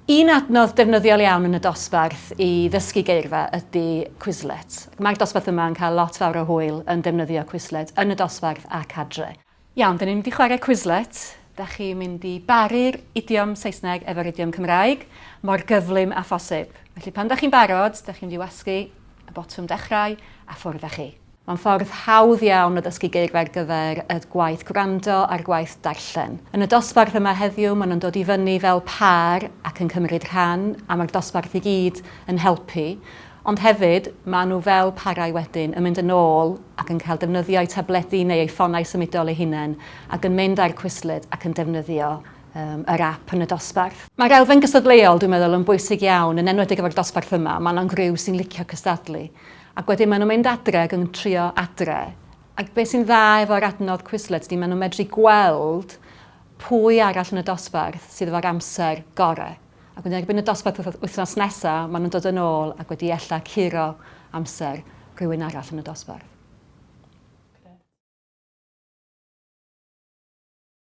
Un adnodd defnyddiol iawn yn y dosbarth i ddysgu geirfa ydy Quizlet. Mae'r dosbarth yma yn cael lot fawr o hwyl yn defnyddio Quizlet yn y dosbarth ac adre. Iawn, dyn ni'n mynd i chwarae Quizlet. Da chi'n mynd i baru'r idiom Saesneg efo'r idiom Cymraeg mor gyflym a phosib. Felly pan da chi'n barod, da chi'n mynd i wasgu y botwm dechrau a ffwrdd â chi. Mae'n ffordd hawdd iawn o ddysgu geirfa ar gyfer y gwaith gwrando a'r gwaith darllen. Yn y dosbarth yma heddiw, maen nhw'n dod i fyny fel par ac yn cymryd rhan, a mae'r dosbarth i gyd yn helpu. Ond hefyd, maen nhw fel parau wedyn yn mynd yn ôl ac yn cael defnyddio eu tabledu neu eu ffonau symudol eu hunain ac yn mynd ar Quizlet ac yn defnyddio yr app yn y dosbarth. Mae'r elfen gystadleuol, dwi'n meddwl, yn bwysig iawn, yn enwedig efo'r dosbarth yma. Maen nhw'n griw sy'n licio cystadlu. Ac wedyn maen nhw'n mynd adre ac yn trio adre. Ac beth sy'n dda efo'r adnodd Quizlet ydy maen nhw'n medru gweld pwy arall yn y dosbarth sydd efo'r amser gorau. Ac wedyn erbyn y dosbarth wythnos nesaf, maen nhw'n dod yn ôl ac wedi ella curo amser rhywun arall yn y dosbarth.